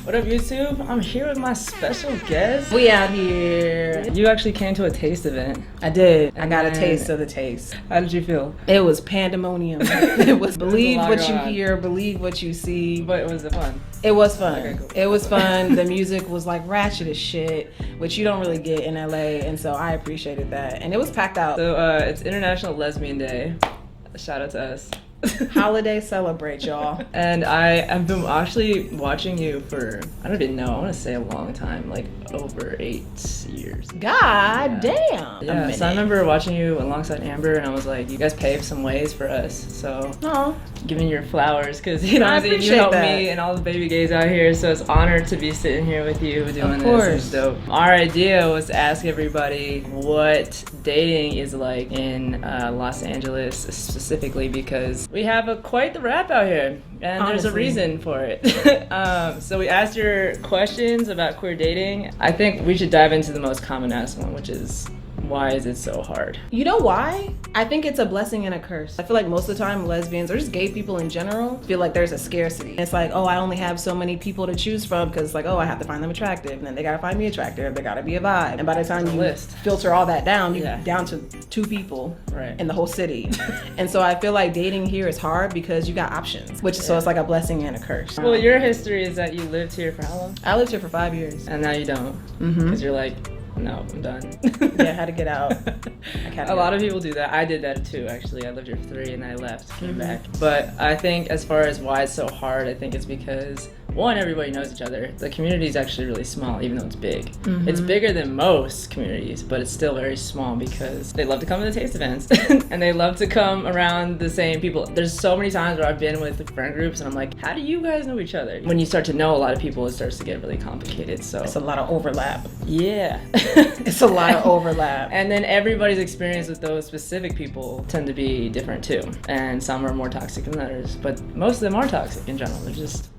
What up, YouTube? I'm here with my special guest. We out here. You actually came to a taste event. I did. I got a taste of the taste. How did you feel? It was pandemonium. It was believe what you on. hear, believe what you see. But was it fun? It was fun. Okay, cool. It was fun. The music was like ratchet as shit, which you don't really get in LA, and so I appreciated that. And it was packed out. So it's International Lesbian Day. Shout out to us. Holiday celebrate, y'all. And I've been actually watching you for, I don't even know, I want to say a long time, like over 8 years. God damn. Yeah, so I remember watching you alongside Amber, and I was like, you guys paved some ways for us. So, giving your flowers, because you know, you helped me and all the baby gays out here. So it's honored to be sitting here with you doing this. It's dope. Our idea was to ask everybody what dating is like in Los Angeles, specifically because we have quite the rap out here, and there's a reason for it. So we asked your questions about queer dating. I think we should dive into the most common asked one, which is, why is it so hard? You know why? I think it's a blessing and a curse. I feel like most of the time lesbians, or just gay people in general, feel like there's a scarcity. It's like, oh, I only have so many people to choose from because like, oh, I have to find them attractive, and then they gotta find me attractive, they gotta be a vibe. And by the time you filter all that down, you're down to 2 people in the whole city. And so I feel like dating here is hard because you got options, so it's like a blessing and a curse. Well, your history is that you lived here for how long? I lived here for 5 years. And now you don't, because you're like, no, I'm done. Yeah, I had to get out. A lot of people do that. I did that too, actually. I lived here for 3 and I left, came back. But I think as far as why it's so hard, I think it's because, one, everybody knows each other. The community is actually really small, even though it's big. It's bigger than most communities, but it's still very small because they love to come to the taste events and they love to come around the same people. There's so many times where I've been with friend groups and I'm like, how do you guys know each other? When you start to know a lot of people, it starts to get really complicated. So it's a lot of overlap. Yeah. It's a lot of overlap. And then everybody's experience with those specific people tend to be different too. And some are more toxic than others, but most of them are toxic in general. They're just...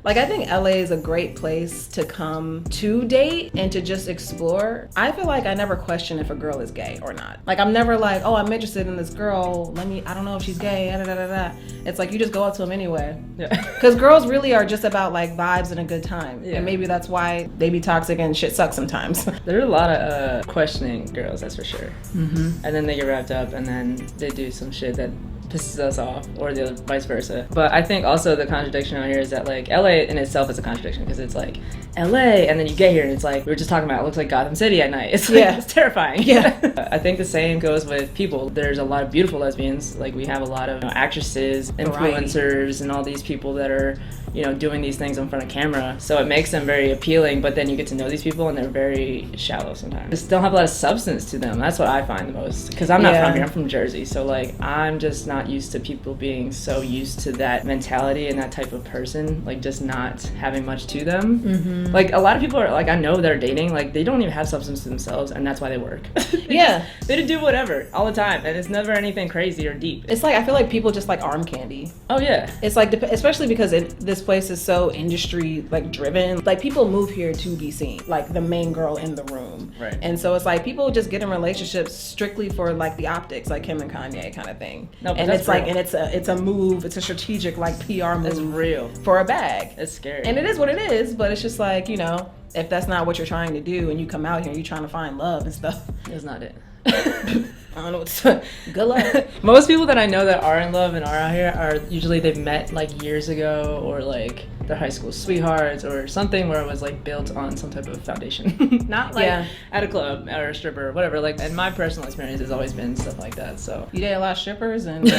Like, I think LA is a great place to come to date and to just explore. I feel like I never question if a girl is gay or not. Like, I'm never like, oh, I'm interested in this girl. I don't know if she's gay, da da da da. It's like, you just go up to them anyway. Yeah. Because girls really are just about like vibes and a good time. Yeah. And maybe that's why they be toxic and shit sucks sometimes. There are a lot of questioning girls, that's for sure. And then they get wrapped up and then they do some shit that pisses us off, or the other, vice versa. But I think also the contradiction out here is that like LA in itself is a contradiction, because it's like LA and then you get here and it's like, we were just talking about, it looks like Gotham City at night. It's like, it's terrifying. Yeah. I think the same goes with people. There's a lot of beautiful lesbians. Like, we have a lot of actresses, influencers, and all these people that are, you know, doing these things in front of camera. So it makes them very appealing, but then you get to know these people and they're very shallow sometimes. They still have a lot of substance to them. That's what I find the most. Because I'm not from here, I'm from Jersey. So like, I'm just not used to people being so used to that mentality and that type of person, like just not having much to them. Like, a lot of people are like, I know they're dating, like they don't even have substance to themselves, and that's why they work. They do whatever all the time, and it's never anything crazy or deep. It's like, I feel like people just like arm candy. Oh yeah. It's like, especially because this place is so industry like driven. Like, people move here to be seen, like the main girl in the room. Right. And so it's like, people just get in relationships strictly for like the optics, like Kim and Kanye kind of thing. No, and it's like, and it's a move, it's a strategic like PR move. It's real. For a bag. It's scary. And it is what it is, but it's just like, you know, if that's not what you're trying to do and you come out here and you're trying to find love and stuff. That's not it. I don't know what to good luck. Most people that I know that are in love and are out here are usually they've met like years ago, or like their high school sweethearts or something where it was like built on some type of foundation. Not like at a club or a stripper or whatever. Like, and my personal experience has always been stuff like that. So you date a lot of strippers and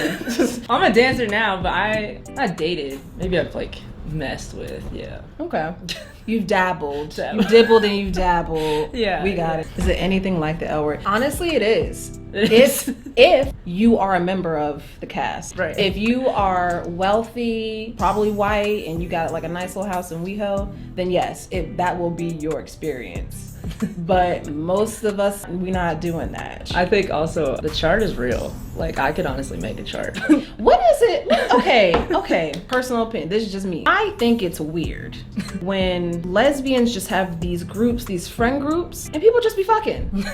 I'm a dancer now, but I dated. Maybe I've like messed with, Okay. You've dabbled. You've dibbled and you've dabbled. Yeah. We got it. Is it anything like the L word? Honestly, it is. If you are a member of the cast. Right. If you are wealthy, probably white, and you got like a nice little house in WeHo, then yes, that will be your experience. But most of us, we're not doing that. I think also the chart is real. Like, I could honestly make a chart. What is it? Okay. Personal opinion. This is just me. I think it's weird when lesbians just have these groups, these friend groups, and people just be fucking.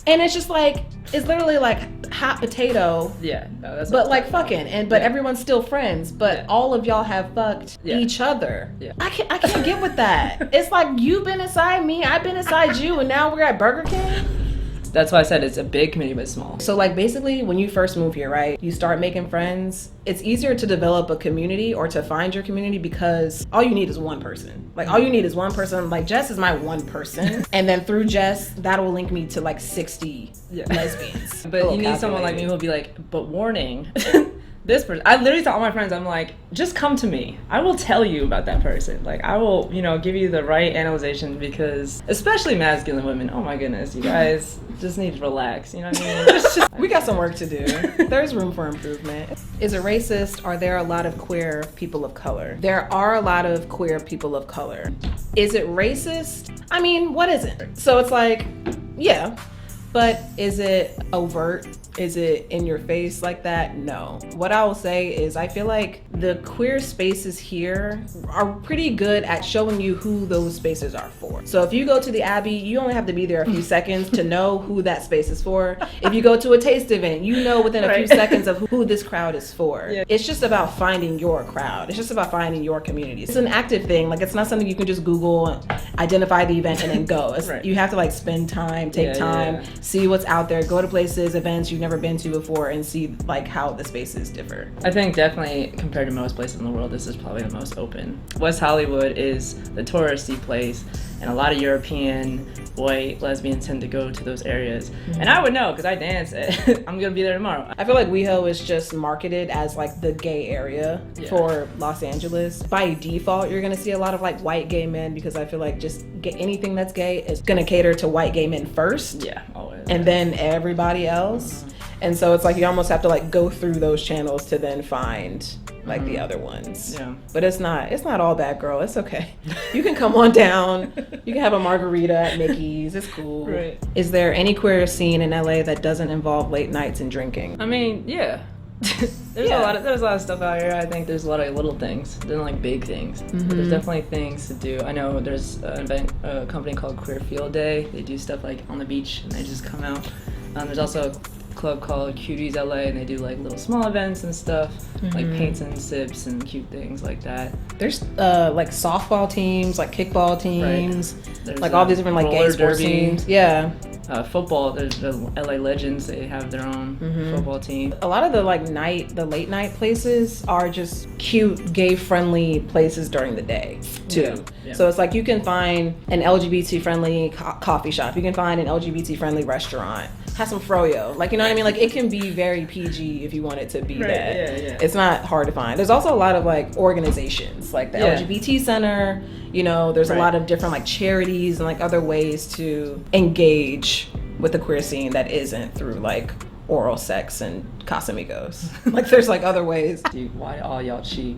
And it's just like, it's literally like hot potato. Yeah, no, that's but like fucking, but yeah. everyone's still friends. But all of y'all have fucked each other. Yeah. I can't get with that. It's like, you've been inside me, I've been inside you, and now we're at Burger King. That's why I said it's a big community but small. So like basically when you first move here, right, you start making friends. It's easier to develop a community or to find your community because all you need is one person. Like all you need is one person. Like Jess is my one person. And then through Jess, that will link me to like 60 lesbians. But you need someone like me who'll be like, but warning. This person, I literally tell all my friends, I'm like, just come to me. I will tell you about that person. Like, I will, give you the right analyzation because, especially masculine women, oh my goodness, you guys just need to relax. You know what I mean? We got some work to do. There's room for improvement. Is it racist? Are there a lot of queer people of color? There are a lot of queer people of color. Is it racist? I mean, what isn't? So it's like, yeah. But is it overt? Is it in your face like that? No. What I will say is I feel like the queer spaces here are pretty good at showing you who those spaces are for. So if you go to the Abbey, you only have to be there a few seconds to know who that space is for. If you go to a taste event, you know within a few seconds of who this crowd is for. Yeah. It's just about finding your crowd. It's just about finding your community. It's an active thing. Like it's not something you can just Google, identify the event and then go. You have to like spend time, take time, see what's out there, go to places, events you've never been to before and see like how the spaces differ. I think definitely compared to most places in the world, this is probably the most open. West Hollywood is the touristy place and a lot of European white lesbians tend to go to those areas. And I would know because I dance. I'm gonna be there tomorrow. I feel like WeHo is just marketed as like the gay area for Los Angeles. By default, you're gonna see a lot of like white gay men because I feel like just anything that's gay is gonna cater to white gay men first. Yeah, always. And then everybody else. And so it's like you almost have to like go through those channels to then find like the other ones. Yeah. But it's not all bad, girl. It's okay. You can come on down. You can have a margarita at Mickey's. It's cool. Right. Is there any queer scene in LA that doesn't involve late nights and drinking? I mean, yeah. There's a lot of stuff out here. I think there's a lot of little things. They're like big things. But there's definitely things to do. I know there's a company called Queer Field Day. They do stuff like on the beach and they just come out. There's also a club called Cuties LA and they do like little small events and stuff, like paints and sips and cute things like that. There's like softball teams, like kickball teams, like all these different like gay sports teams. Yeah. Football, there's the LA Legends, they have their own football team. A lot of the late night places are just cute, gay friendly places during the day too. Yeah. So it's like you can find an LGBT friendly coffee shop, you can find an LGBT friendly restaurant, have some froyo, like, you know what I mean? Like it can be very PG if you want it to be that. Yeah. It's not hard to find. There's also a lot of like organizations like the LGBT Center, there's a lot of different like charities and like other ways to engage with the queer scene that isn't through like oral sex and Casamigos. Like there's like other ways. Dude, why all y'all cheat?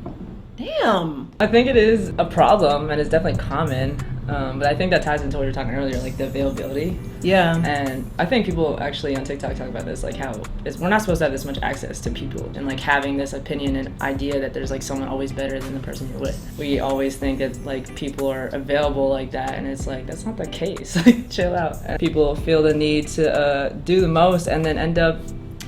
Damn. I think it is a problem and it's definitely common. But I think that ties into what you were talking earlier, like the availability. Yeah. And I think people actually on TikTok talk about this, like how we're not supposed to have this much access to people and like having this opinion and idea that there's like someone always better than the person you're with. We always think that like people are available like that and it's like, that's not the case. Like chill out. And people feel the need to do the most and then end up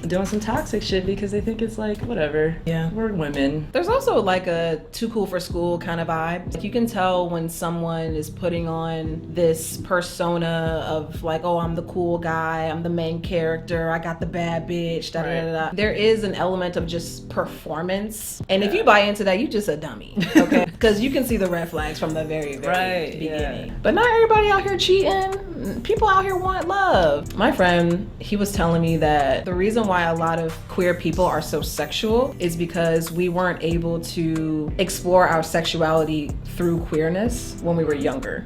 doing some toxic shit because they think it's like whatever. Yeah, we're women. There's also like a too cool for school kind of vibe. Like you can tell when someone is putting on this persona of like, oh, I'm the cool guy, I'm the main character, I got the bad bitch, da da da da. There is an element of just performance, and if you buy into that, you just a dummy, okay? Because you can see the red flags from the very beginning. Yeah. But not everybody out here cheating. People out here want love. My friend, he was telling me that the reason why a lot of queer people are so sexual is because we weren't able to explore our sexuality through queerness when we were younger.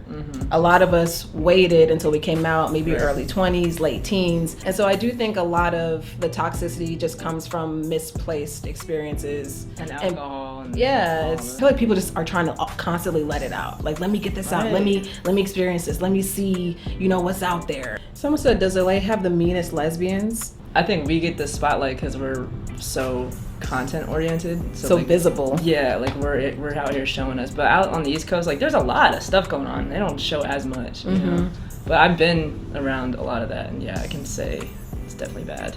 A lot of us waited until we came out, maybe early 20s, late teens. And so I do think a lot of the toxicity just comes from misplaced experiences. And alcohol. And I feel like people just are trying to constantly let it out. Like, let me get this out. Let me experience this. Let me see, what's out there. Someone said, does LA have the meanest lesbians? I think we get the spotlight because we're so content oriented, so like, visible. Yeah, like we're out here showing us, but out on the East Coast, like there's a lot of stuff going on. They don't show as much, you know. But I've been around a lot of that, and yeah, I can say it's definitely bad.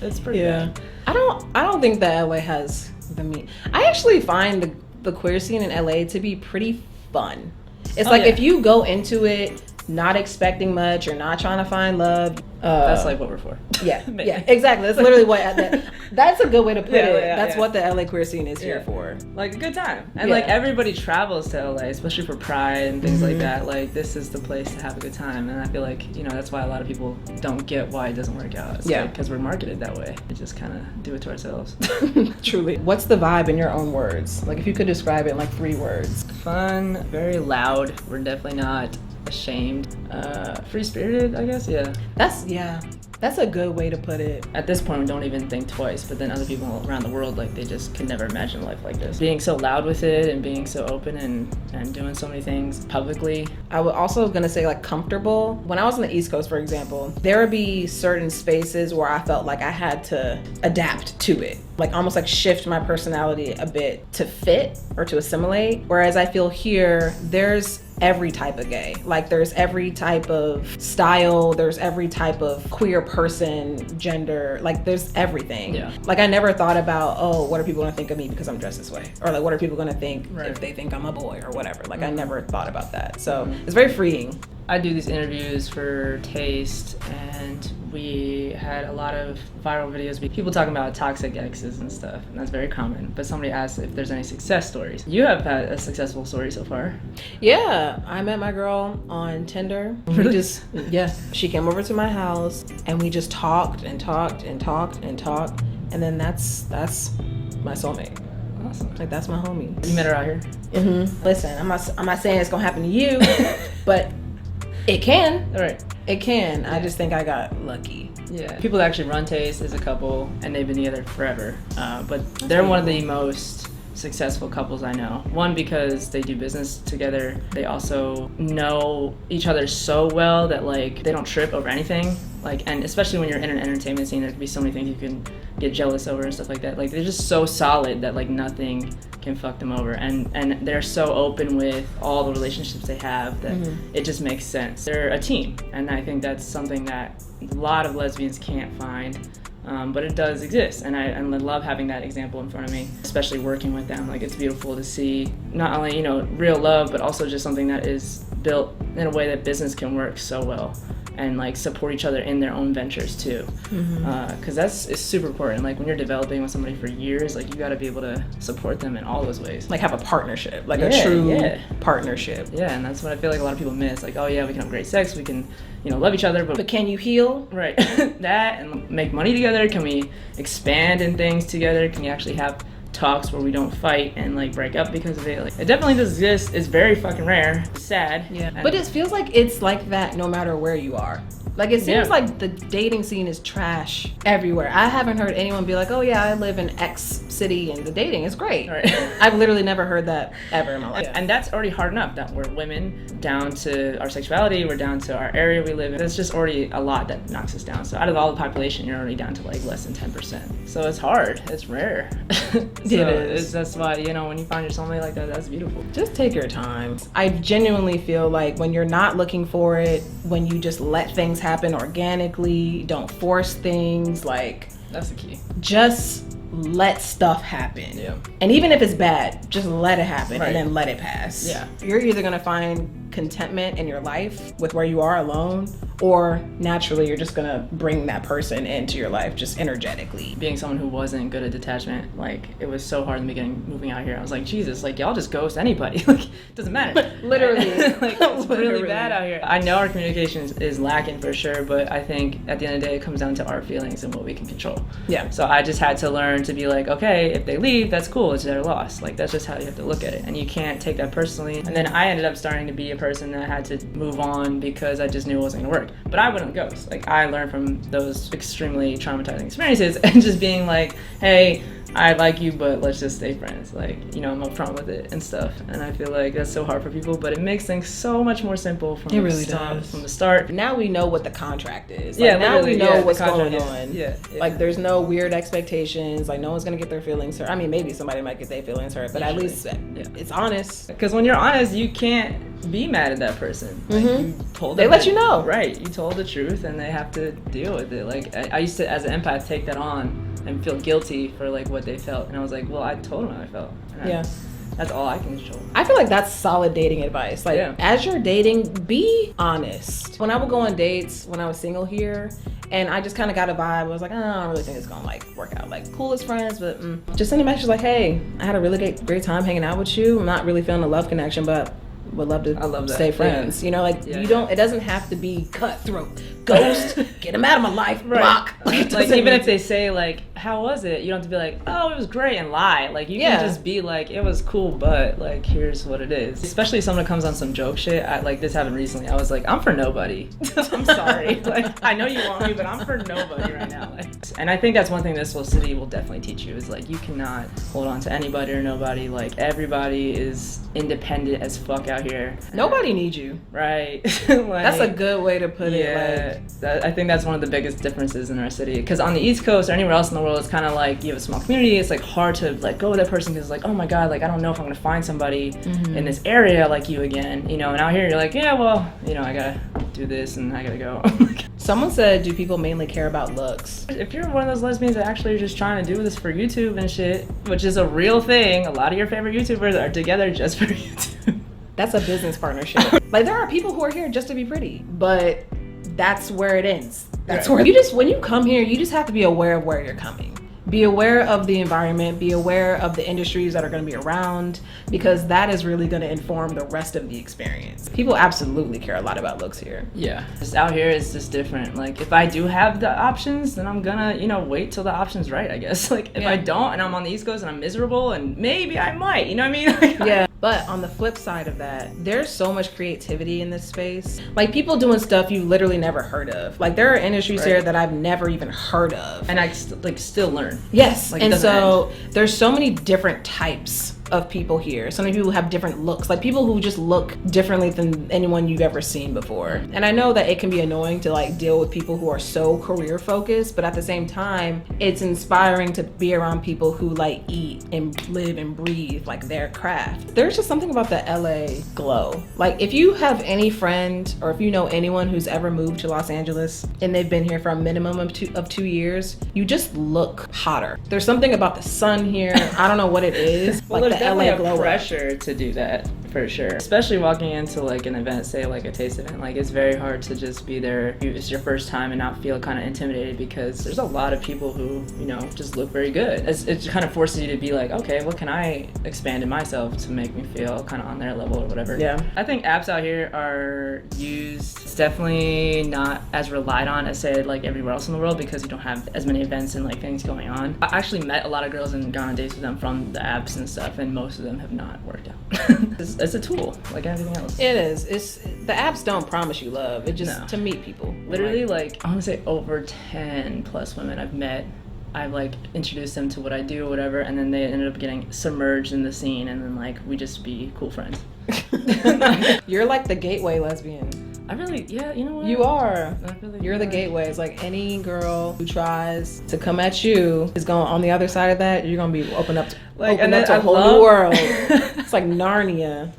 It's pretty bad. I don't think that LA has the mean. I actually find the queer scene in LA to be pretty fun. It's if you go into it not expecting much or not trying to find love, that's like what we're for. Yeah, yeah, exactly. That's literally what. That's a good way to put it. That's what the LA queer scene is here for. Like a good time, and like everybody travels to LA, especially for Pride and things like that. Like this is the place to have a good time, and I feel like that's why a lot of people don't get why it doesn't work out. It's because we're marketed that way. We just kind of do it to ourselves. Truly. What's the vibe in your own words? Like if you could describe it in like 3 words. Fun, very loud. We're definitely not ashamed. Free-spirited, I guess. That's a good way to put it. At this point, we don't even think twice, but then other people around the world, like, they just could never imagine life like this. Being so loud with it and being so open and doing so many things publicly. I was also gonna say, like, comfortable. When I was on the East Coast, for example, there would be certain spaces where I felt like I had to adapt to it. Like, almost like shift my personality a bit to fit or to assimilate. Whereas I feel here, there's every type of gay. Like there's every type of style, there's every type of queer person, gender, like there's everything. Yeah. Like I never thought about, oh, what are people gonna think of me because I'm dressed this way? Or like what are people gonna think if they think I'm a boy or whatever? Like I never thought about that. So it's very freeing. I do these interviews for Taste, and we had a lot of viral videos, people talking about toxic exes and stuff, and that's very common. But somebody asked if there's any success stories. You have had a successful story so far. Yeah, I met my girl on Tinder. Really? She came over to my house, and we just talked and talked and talked and talked, and then that's my soulmate. Awesome. Like that's my homie. You met her out here? Mm-hmm. Listen, I'm not saying it's gonna happen to you, but it can. All right. It can. Yeah. I just think I got lucky. Yeah. People that actually run Taste is a couple, and they've been together forever. But they're one of the most successful couples I know. One, because they do business together. They also know each other so well that like they don't trip over anything. Like, and especially when you're in an entertainment scene, there can be so many things you can get jealous over and stuff like that. Like they're just so solid that like nothing can fuck them over, and they're so open with all the relationships they have that it just makes sense. They're a team, and I think that's something that a lot of lesbians can't find. But it does exist, and I love having that example in front of me, especially working with them. Like it's beautiful to see not only real love, but also just something that is built in a way that business can work so well, and like support each other in their own ventures too. Because it's super important. Like when you're developing with somebody for years, like you got to be able to support them in all those ways. Like have a partnership, like a true partnership. Yeah, and that's what I feel like a lot of people miss. Like, oh yeah, we can have great sex, we can love each other, but can you heal? Right. That, and make money together. Can we expand in things together? Can you actually have talks where we don't fight and like break up because of it? Like it definitely does exist. It's very fucking rare. It's sad. Yeah. But it feels like it's like that no matter where you are. Like it seems like the dating scene is trash everywhere. I haven't heard anyone be like, oh yeah, I live in X city and the dating is great. Right. I've literally never heard that ever in my life. And that's already hard enough that we're women, down to our sexuality, we're down to our area we live in. It's just already a lot that knocks us down. So out of all the population, you're already down to like less than 10%. So it's hard. It's rare. It is. That's why, when you find your soulmate like that, that's beautiful. Just take your time. I genuinely feel like when you're not looking for it, when you just let things happen organically, don't force things, like that's the key. Just let stuff happen. Yeah. And even if it's bad, just let it happen and then let it pass. Yeah. You're either gonna find contentment in your life with where you are alone, or naturally you're just gonna bring that person into your life just energetically. Being someone who wasn't good at detachment, like it was so hard in the beginning moving out here. I was like, Jesus, like y'all just ghost anybody. Like it doesn't matter. Literally. Like it's really bad out here. I know our communication is lacking for sure, but I think at the end of the day it comes down to our feelings and what we can control. Yeah. So I just had to learn to be like, okay, if they leave, that's cool, it's their loss. Like that's just how you have to look at it, and you can't take that personally. And then I ended up starting to be a person person that had to move on because I just knew it wasn't gonna work. But I wouldn't ghost. Like, I learned from those extremely traumatizing experiences and just being like, hey, I like you, but let's just stay friends. Like, you know, I'm upfront with it and stuff. And I feel like that's so hard for people, but it makes things so much more simple from the start. Now we know what the contract is. Like, now we know what's going on. Yeah. Like, there's no weird expectations. Like, no one's gonna get their feelings hurt. I mean, maybe somebody might get their feelings hurt, but at least it's honest. Because when you're honest, you can't be mad at that person. Like, you told they let you know. Right. You told the truth, and they have to deal with it. Like, I used to, as an empath, take that on and feel guilty for like what they felt, and I was like, well, I told them how I felt. That's all I can control. I feel like that's solid dating advice. Like, as you're dating, be honest. When I would go on dates when I was single here, and I just kind of got a vibe, I was like, oh, I don't really think it's gonna like work out. Like, cool as friends, but just sending messages like, hey, I had a really great time hanging out with you. I'm not really feeling a love connection, but would love to stay friends. You know, like, you don't, it doesn't have to be cutthroat, ghost, get them out of my life, block. Like even if they say like, how was it? You don't have to be like, oh, it was great, and lie. Like, you can just be like, it was cool, but like, here's what it is. Especially if someone comes on some joke shit. Like, this happened recently. I was like, I'm for nobody. I'm sorry. Like, I know you want me, but I'm for nobody right now. Like, and I think that's one thing this whole city will definitely teach you is like, you cannot hold on to anybody or nobody. Like, everybody is independent as fuck out here. Nobody needs you. Right. Like, that's a good way to put it. Like, I think that's one of the biggest differences in our city. Because on the East Coast or anywhere else in the world, it's kind of like you have a small community. It's like hard to like go with that person because like, oh my god, like I don't know if I'm gonna find somebody in this area like you again, you know. And out here, you're like, yeah, well, you know, I gotta do this and I gotta go. Someone said, do people mainly care about looks? If you're one of those lesbians that actually are just trying to do this for YouTube and shit, which is a real thing, a lot of your favorite YouTubers are together just for YouTube. That's a business partnership. Like, there are people who are here just to be pretty, but that's where it ends. That's where when you come here, you just have to be aware of where you're coming. Be aware of the environment, be aware of the industries that are going to be around, because that is really going to inform the rest of the experience. People absolutely care a lot about looks here. Yeah. Just out here, it's just different. Like, if I do have the options, then I'm gonna, you know, wait till the option's right, I guess. Like, if I don't and I'm on the East Coast and I'm miserable, and maybe I might, you know what I mean? Yeah. But on the flip side of that, there's so much creativity in this space. Like, people doing stuff you literally never heard of. Like, there are industries here that I've never even heard of. And I still learn. Yes, like, and so there's so many different types of people here. So many people have different looks, like people who just look differently than anyone you've ever seen before. And I know that it can be annoying to like deal with people who are so career focused, but at the same time, it's inspiring to be around people who like eat and live and breathe like their craft. There's just something about the LA glow. Like, if you have any friend or if you know anyone who's ever moved to Los Angeles and they've been here for a minimum of 2 years, you just look hotter. There's something about the sun here. I don't know what it is. Well, like, there's definitely a pressure to do that, for sure. Especially walking into like an event, say like a taste event, like it's very hard to just be there. It's your first time and not feel kind of intimidated because there's a lot of people who, you know, just look very good. It kind of forces you to be like, okay, what can I expand in myself to make me feel kind of on their level or whatever. Yeah. I think apps out here are used, it's definitely not as relied on as say like everywhere else in the world because you don't have as many events and like things going on. I actually met a lot of girls and gone on dates with them from the apps and stuff, and most of them have not worked out. It's a tool like everything else. It is. It's the apps don't promise you love. It just to meet people. Literally, like I want to say over 10 plus women I've met. I've like introduced them to what I do or whatever, and then they ended up getting submerged in the scene, and then like we just be cool friends. You're like the gateway lesbian. I really, yeah, you know what? You are. Really You're the gateway. It's like any girl who tries to come at you is going on the other side of that. You're gonna be open up to a whole new world. It's like Narnia.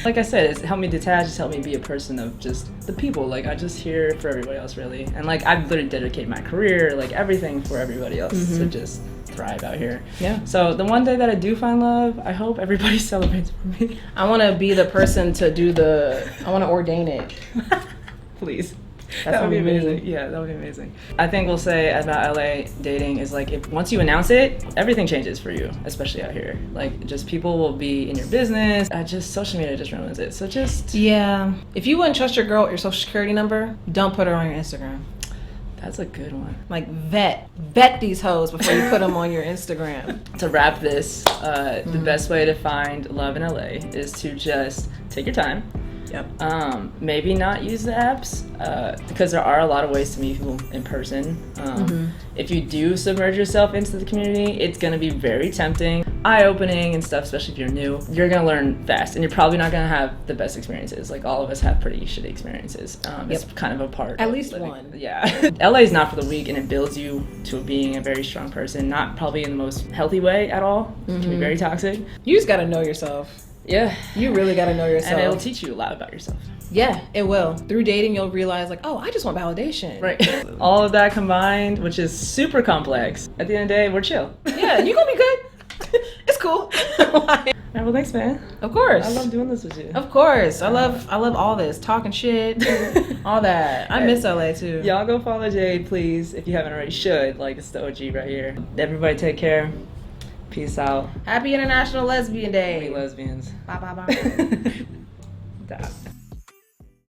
Like I said, it's helped me detach. It's helped me be a person of just the people. Like I just here for everybody else, really. And like I've literally dedicated my career, like everything for everybody else to just thrive out here. Yeah. So the one day that I do find love, I hope everybody celebrates for me. I want to be the person to do I want to ordain it. Please. That would be amazing. Yeah, that would be amazing. I think we'll say about LA dating is like if once you announce it, everything changes for you, especially out here. Like just people will be in your business. Just social media just ruins it. So just if you wouldn't trust your girl with your social security number, don't put her on your Instagram. That's a good one. Like vet these hoes before you put them on your Instagram. To wrap this, the best way to find love in LA is to just take your time. Yep. Maybe not use the apps because there are a lot of ways to meet people in person. If you do submerge yourself into the community, it's going to be very tempting, eye-opening and stuff, especially if you're new. You're going to learn fast, and you're probably not going to have the best experiences. Like, all of us have pretty shitty experiences. It's kind of a part At of least living. one. Yeah. LA is not for the weak, and it builds you to being a very strong person, not probably in the most healthy way at all. It can be very toxic. You just got to know yourself. Yeah. You really got to know yourself. And it'll teach you a lot about yourself. Yeah, it will. Through dating, you'll realize, like, oh, I just want validation. Right. All of that combined, which is super complex. At the end of the day, we're chill. Yeah, you gonna be good. It's cool. All right, well, thanks, man. Of course. I love doing this with you. Of course. I love all this. Talking shit. All that. I miss LA too. Y'all go follow Jade, please. If you haven't already, should. Like, it's the OG right here. Everybody take care. Peace out. Happy International Lesbian Day. We lesbians. Bye, bye, bye. Stop.